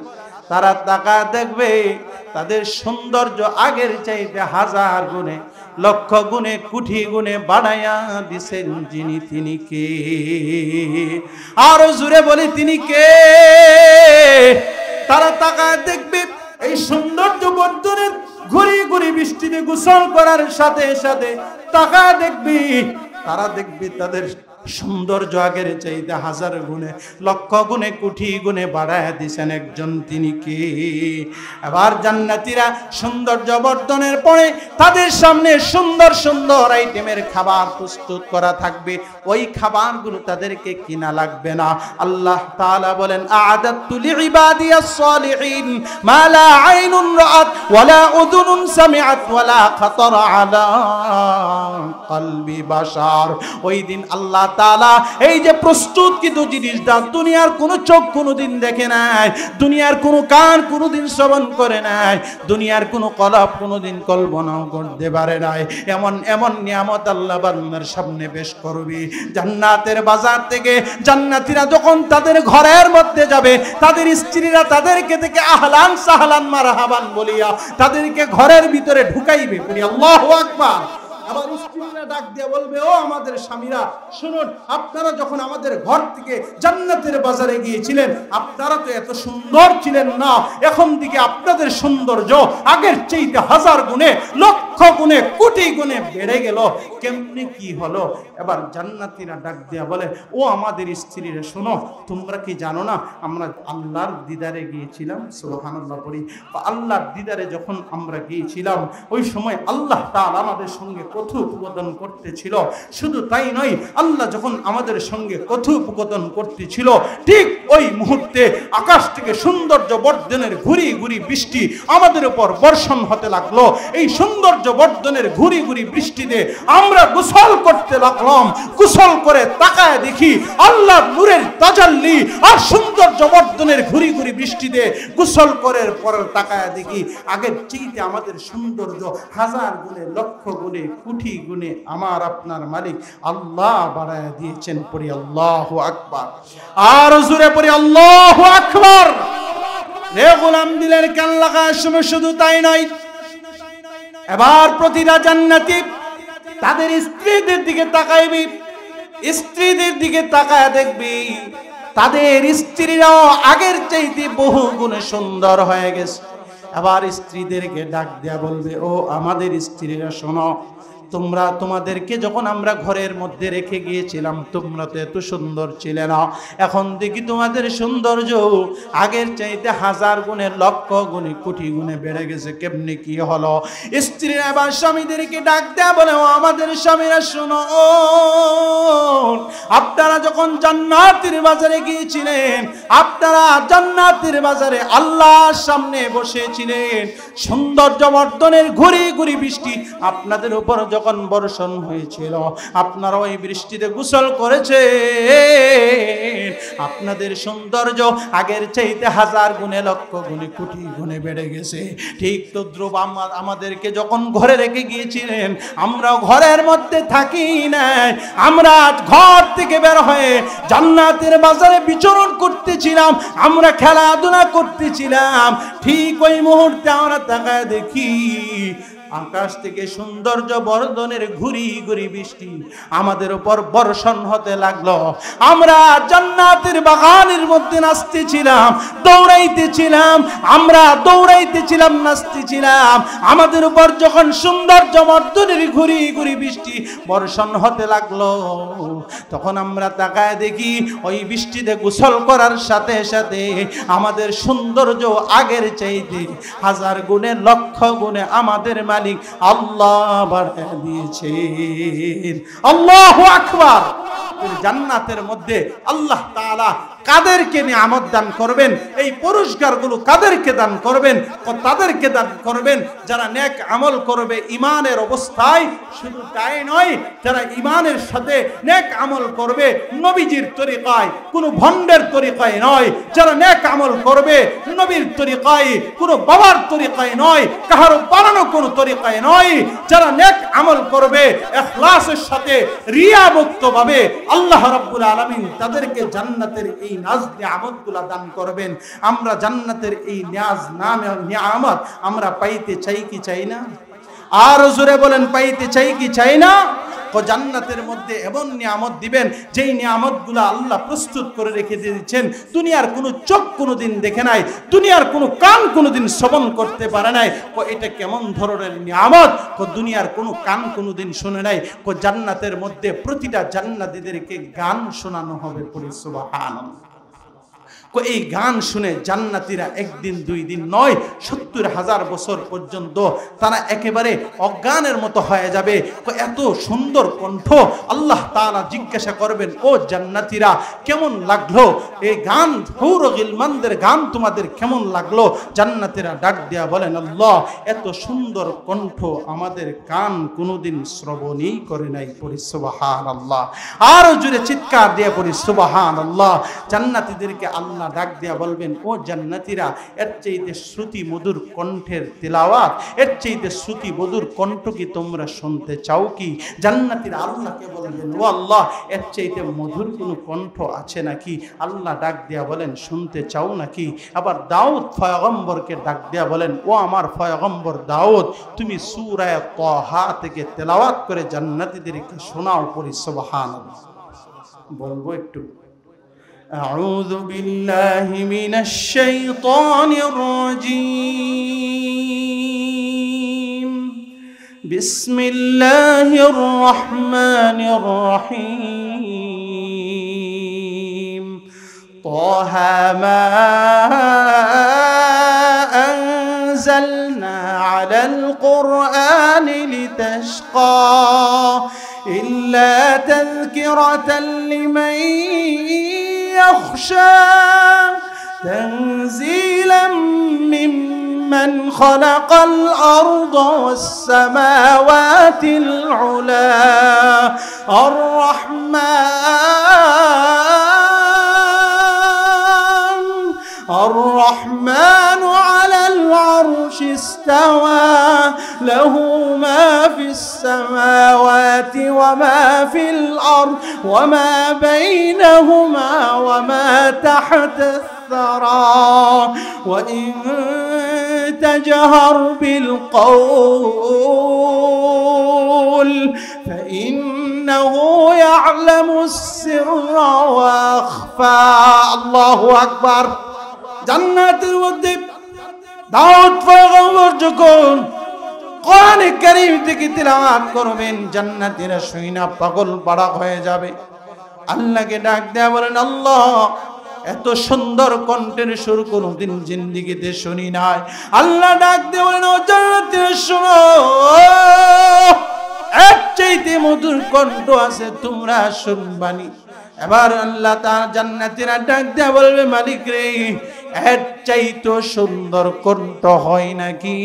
Speaker 1: তারা তাকা দেখবে তাদের সৌন্দর্য আগের চাইতে হাজার গুণে লক্ষ গুণে কোটি গুণে বাড়াইয়া দিছেন যিনি, তিনি কে? আরো জোরে বলি, তিনি কে? তারা তাকা দেখবে এই সৌন্দর্য বর্ধনের ঘুরি ঘুরি বৃষ্টিতে গোসল করার সাথে সাথে তাকা দেখবি, তারা দেখবি তাদের সৌন্দর্য আগের চাইতে হাজার গুণে লক্ষ গুণে কোটি গুণে বাড়ায় দিছেন একজন, তিনি কে? এবার জান্নাতীরা সৌন্দর্য বর্ধনের পরে তাদের সামনে সুন্দর সুন্দর আইটেমের খাবার প্রস্তুত করা থাকবে। ওই খাবারগুলো তাদেরকে কিনা লাগবে না। আল্লাহ তাআলা বলেন, আ'আদাতু লিইবাদিয়াস সালিহিন মা লা আইনুন রাআত ওয়ালা উযুনুন সামিআত ওয়ালা খাতারা আলা কলবি বাশার। ওই দিন আল্লাহ তাআলা এই যে প্রস্তুত কিন্তু জিনিসটা দুনিয়ার কোনো চোখ কোনোদিন দেখে নাই, দুনিয়ার কোনো কান কোনোদিন শ্রবণ করে নাই, দুনিয়ার কোনো কলব কোনোদিন কল্পনাও করতে পারে নাই, এমন এমন নিয়ামত আল্লাহ বান্দার সামনে পেশ করবে। জান্নাতের বাজার থেকে জান্নাতীরা যখন তাদের ঘরের মধ্যে যাবে, তাদের স্ত্রীরা তাদেরকে থেকে আহলান সাহলান মারহাবান বলিয়া তাদেরকে ঘরের ভিতরে ঢুকাইবে। বলি আল্লাহু আকবার। আবার স্ত্রীরা ডাক দিয়ে বলবে, ও আমাদের স্বামীরা শুনুন, আপনারা যখন আমাদের ঘর থেকে জান্নাতের বাজারে গিয়েছিলেন, আপনারা তো এত সুন্দর ছিলেন না, এখন দিকে আপনাদের সৌন্দর্য আগের চাইতে হাজার গুণে লক্ষ লক্ষ গুণে কোটি গুণে বেড়ে গেল। কেমনে কি হলো? এবার জান্নাতীরা ডাক দিয়া বলে, ও আমাদের স্ত্রীরা শোনো, তোমরা কি জানো না আমরা আল্লাহর দিদারে গিয়েছিলাম? সুবহানাল্লাহ পড়ি। আল্লাহর দিদারে যখন আমরা গিয়েছিলাম ওই সময় আল্লাহ তাআলা আমাদের সঙ্গে কথোপকথন করতেছিল। শুধু তাই নয়, আল্লাহ যখন আমাদের সঙ্গে কথোপকথন করতেছিল ঠিক ওই মুহূর্তে আকাশ থেকে সৌন্দর্য বর্ধনের ঘুরি ঘুরি বৃষ্টি আমাদের উপর বর্ষণ হতে লাগলো। এই সৌন্দর্য বর্ধনের ঘুরি ঘুরি বৃষ্টিতে আমরা গোসল করতে লাগলাম। গোসল করে তাকায় দেখি আল্লাহর নূরের তাজাল্লি আর সৌন্দর্য বর্ধনের ঘুরি ঘুরি বৃষ্টিতে গোসল করার পর তাকায় দেখি আগের চেয়ে আমাদের সৌন্দর্য হাজার গুণে, লক্ষ গুণে, কোটি গুণে আমার আপনার মালিক আল্লাহ বাড়ায় দিয়েছেন। পড়ি আল্লাহু আকবার, আর জোরে পড়ি আল্লাহু আকবার। রে গোলাম দিলের কান লাগায় শুনো, শুধু তাই নয়, এবার প্রতিটা জান্নাতি তাদের স্ত্রীদের দিকে তাকাইবি, স্ত্রীদের দিকে তাকায় দেখবি তাদের স্ত্রীরাও আগের চাইতে বহু গুণে সুন্দর হয়ে গেছে। আবার স্ত্রীদেরকে ডাক দেয়া বলবে, ও আমাদের স্ত্রীরা শোনো, তোমরা তোমাদেরকে যখন আমরা ঘরের মধ্যে রেখে গিয়েছিলাম তোমরা তো এত সুন্দর ছিলে না, এখন দেখি তোমাদের সৌন্দর্য আগের চাইতে হাজার গুণে, লক্ষ গুণে, কোটি গুণে বেড়ে গেছে। কেমনি কি হলো? স্ত্রীরা এবার স্বামীদেরকে ডাক দেয়া বলে, ও আমাদের স্বামীরা শোনো, আপনারা যখন জান্নাতের বাজারে গিয়েছিলেন, আপনারা জান্নাতের বাজারে আল্লাহর সামনে বসেছিলেন, সৌন্দর্য বর্ধনের ঘুরি ঘুরি বৃষ্টি আপনাদের উপর যখন বর্ষণ হয়েছিল, আপনারা ওই বৃষ্টিতে গোসল করেছেন, আপনাদের সৌন্দর্য আগের চাইতে হাজার গুণে, লক্ষ গুণে, কোটি গুণে বেড়ে গেছে। ঠিক তদ্রুপ আমাদেরকে যখন ঘরে রেখে গিয়েছিলেন, আমরা ঘরের মধ্যে থাকি নাই, আমরা ঘর থেকে বের হয়ে জান্নাতের বাজারে বিচরণ করতেছিলাম, আমরা খেলাধুলা করতেছিলাম। ঠিক ওই মুহূর্তে আমরা তাকায় দেখি আকাশ থেকে সৌন্দর্য বর্ধনের ঘুরি ঘুরি বৃষ্টি আমাদের উপর বর্ষণ হতে লাগলো। আমরা জান্নাতের বাগানের মধ্যে নাচতেছিলাম, দৌড়াইতেছিলাম, আমরা দৌড়াইতেছিলাম, নাচতেছিলাম। আমাদের উপর যখন সৌন্দর্য বর্ধনের ঘুরি ঘুরি বৃষ্টি বর্ষণ হতে লাগলো, তখন আমরা তাকায় দেখি ওই বৃষ্টিতে গোসল করার সাথে সাথে আমাদের সৌন্দর্য আগের চাইতে হাজার গুণে, লক্ষ গুণে আমাদের মালিক আল্লাহ বাড়িয়ে দিয়েছেন। আল্লাহু আকবার। জান্নাতের মধ্যে আল্লাহ তাআলা কাদেরকে নিয়ামত দান করবেন, এই পুরস্কারগুলো কাদেরকে দান করবেন? তাদেরকে দান করবেন যারা নেক আমল করবে ঈমানের অবস্থায়। শুধু তাই নয়, যারা ঈমানের সাথে নেক আমল করবে নবীজির তরিকায়, কোনো ভণ্ডের তরিকায় নয়, যারা নেক আমল করবে নবীর তরিকায়, কোনো বাবার তরিকায় নয়, কাহারো বানানো কোনো তরিকায় নয়, যারা নেক আমল করবে ইখলাসের সাথে, রিয়া মুক্তভাবে, আল্লাহ রাব্বুল আলামিন তাদেরকে জান্নাতের এই নাজ নিয়ামতগুলো দান করবেন। আমরা জান্নাতের এই নিয়ামত আমরা পাইতে চাই কি চাই না? আর জোরে বলেন, পাইতে চাই কি চাই না? ও জান্নাতের মধ্যে এমন নিয়ামত দিবেন যেই নিয়ামতগুলো আল্লাহ প্রস্তুত করে রেখে দিয়েছেন, দুনিয়ার কোনো চোখ কোনোদিন দেখে নাই, দুনিয়ার কোনো কান কোনোদিন শ্রবণ করতে পারে নাই। ও এটা কেমন ধরনের নিয়ামত? ও দুনিয়ার কোনো কান কোনোদিন শুনে নাই। ও জান্নাতের মধ্যে প্রতিটা জান্নাতীদেরকে গান শোনানো হবে। পড়ি সুবহানাল্লাহ। এই গান শুনে জান্নাতীরা একদিন দুই দিন নয়, ৭০,০০০ বছর পর্যন্ত তারা একেবারে অজ্ঞানের মতো হয়ে যাবে। এত সুন্দর কণ্ঠ। আল্লাহ তাআলা জিজ্ঞাসা করবেন, ও জান্নাতীরা কেমন লাগলো এই গান? হুর ও গিলমানদের গান তোমাদের কেমন লাগলো? জান্নাতীরা ডাক দেয়া বলেন, আল্লাহ এত সুন্দর কণ্ঠ আমাদের কান কোনোদিন শ্রবণই করে নাই। পড়ি সুবহানাল্লাহ। আরো জোরে চিৎকার দিয়ে পড়ি সুবহানাল্লাহ। জান্নাতীদেরকে আল্লাহ ডাক দিয়া বলবেন, ও জান্নাতীরা এর চাইতে শ্রুতি মধুর কণ্ঠের তিলাওয়াত, এর চাইতে শ্রুতি মধুর কণ্ঠ কি তোমরা শুনতে চাও কি? জান্নাতীরা আল্লাহকে বলবেন, ও আল্লাহ এর চাইতে মধুর কোনো কণ্ঠ আছে নাকি? আল্লাহ ডাক দিয়া বলেন, শুনতে চাও নাকি? আবার দাউদ পয়গম্বরকে ডাক দিয়া বলেন, ও আমার পয়গম্বর দাউদ, তুমি সূরা তাহা থেকে তেলাওয়াত করে জান্নাতীদেরকে শোনাও। পড়ি সুবহানাল্লাহ। বলবো একটু, أعوذ بالله من الشيطان الرجيم বিসমিল্লাহির রহমানির রহিম তাহা মা আনজালনা আলাল কুরআনি লিতাশকা ইল্লা তাযকিরাতান লিমান ইয়াখশা তানযীলাম মিম্মান খালাকাল আরদা ওয়াস সামাওয়াতিল উলা আর الرحمن على العرش استوى له ما في السماوات وما في الأرض وما بينهما وما تحت الثرى وإن تجهر بالقول فإنه يعلم السر وأخفى الله أكبر জান্নাতের মধ্যে দাউদ পয়গম্বর যখন কোরআন কারীম থেকে তিলাওয়াত করবেন জান্নাতীরা শুইনা পাগল পাড়া হয়ে যাবে আল্লাহকে ডাক দেয়া বলেন আল্লাহ এত সুন্দর কণ্ঠের সুর কোনদিন জিন্দেগিতে শুনি নাই আল্লাহ ডাক দিয়ে বলেন ও জান্নাতীরা শোনো এর চাইতে মধুর কণ্ঠ আছে তোমরা শুনবানি এবার আল্লাহ তাআলা জান্নাতীরা ডাক দেয়া বলবে মালিক রে এর চাইতে সুন্দর কণ্ঠ হয় নাকি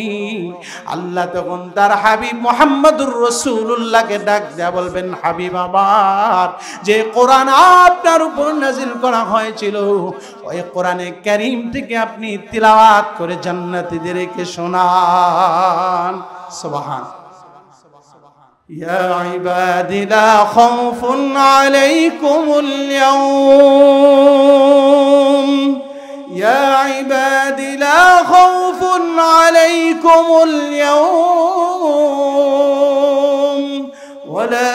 Speaker 1: আল্লাহ তখন তার হাবিব মুহাম্মদুর রাসূলুল্লাহকে ডাক দেয়া বলবেন হাবিব আমার যে কোরআন আপনার উপর নাজিল করা হয়েছিল ওই কোরআনে কারীম থেকে আপনি তিলাওয়াত করে জান্নাতীদেরকে শোনান সুবহান يا عبادي لا خوف عليكم اليوم يا عبادي لا خوف عليكم اليوم ولا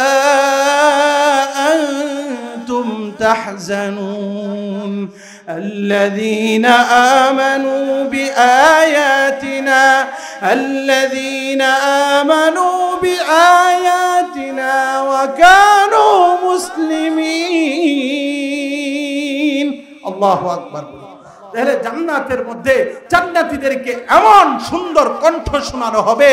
Speaker 1: أنتم تحزنون الذين آمنوا بآياتنا وكانوا مسلمين الله أكبر তাহলে জান্নাতের মধ্যে জান্নাতীদেরকে এমন সুন্দর কণ্ঠ শোনানো হবে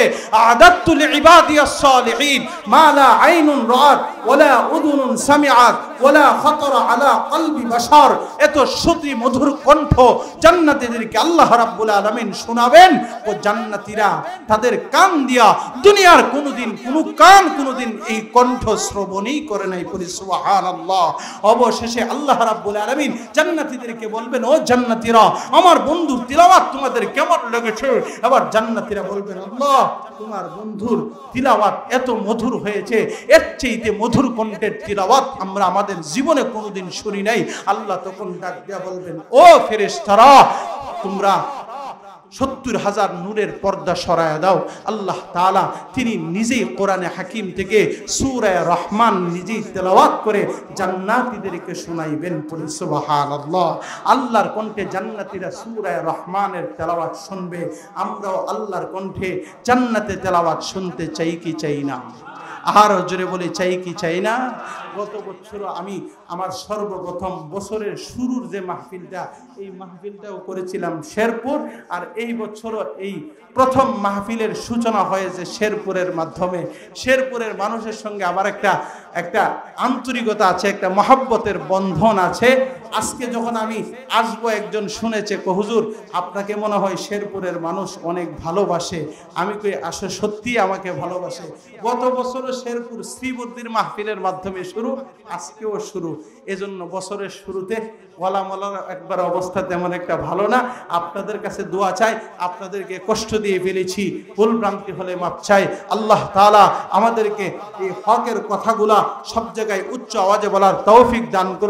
Speaker 1: আদাতুল ইবাদিয়াস সালিহিন মা লা আইনুন রাআত ওয়ালা উযুনুন সামিআত ওয়ালা খাতারা আলা কলবি বাশার এত শ্রুতি মধুর কণ্ঠ জান্নাতীদেরকে আল্লাহ রাব্বুল আলামিন শোনাবেন ও জান্নাতীরা তাদের কান দিয়া দুনিয়ার কোনোদিন এই কণ্ঠ শ্রবণই করে নাই পড়ি সুবহানাল্লাহ অবশেষে আল্লাহ রাব্বুল আলামিন জান্নাতীদেরকে বলবেন ও জান্নাতীরা আমার বন্ধুর তিলাওয়াত তোমাদের কেমন লেগেছে এবার জান্নাতীরা বলবেন আল্লাহ তোমার বন্ধুর তিলাওয়াত এত মধুর হয়েছে এর চাইতে মধুর কণ্ঠের তিলাওয়াত আমরা আমাদের জীবনে কোনোদিন শুনি নাই আল্লাহ তখন ডাক দিয়া বলবেন ও ফেরেশতারা তোমরা ৭০,০০০ নূরের পর্দা সরায়া দাও আল্লাহ তাআলা তিনি নিজেই কোরআনে হাকিম থেকে সূরা রহমান নিজেই তেলাওয়াত করে জান্নাতীদেরকে শোনাইবেন পড়ি সুবহানাল্লাহ আল্লাহর কণ্ঠে জান্নাতীরা সূরা রহমানের তেলাওয়াত শুনবে আমরাও আল্লাহর কণ্ঠে জান্নাতে তেলাওয়াত শুনতে চাই কি চাই না আর জোরে বলে চাই কি চাই না গত বছর আমি আমার সর্বপ্রথম বছরের শুরুর যে মাহফিলটা এই মাহফিলটাও করেছিলাম শেরপুর আর এই বছরও এই প্রথম মাহফিলের সূচনা হয়েছে শেরপুরের মাধ্যমে শেরপুরের মানুষের সঙ্গে আমার একটা আন্তরিকতা আছে একটা মহব্বতের বন্ধন আছে আজকে যখন আমি আসবো একজন শুনেছে হুজুর আপনাকে মনে হয় শেরপুরের মানুষ অনেক ভালোবাসে আমি কই আসলে সত্যি আমাকে ভালোবাসে গত বছরও শেরপুর শ্রীবদ্দির মাহফিলের মাধ্যমে শুরু আজকেও শুরু এজন্য বছরের শুরুতে ওয়ালামালার একবার অবস্থা তেমন একটা ভালো না আপনাদের কাছে দোয়া চাই আপনাদেরকে কষ্ট দিয়ে ফেলেছি ভুল ভ্রান্তি হলে মাপ চাই আল্লাহ তাআলা আমাদেরকে এই হকের কথাগুলা সব জায়গায় উচ্চ আওয়াজে বলার তৌফিক দান করুন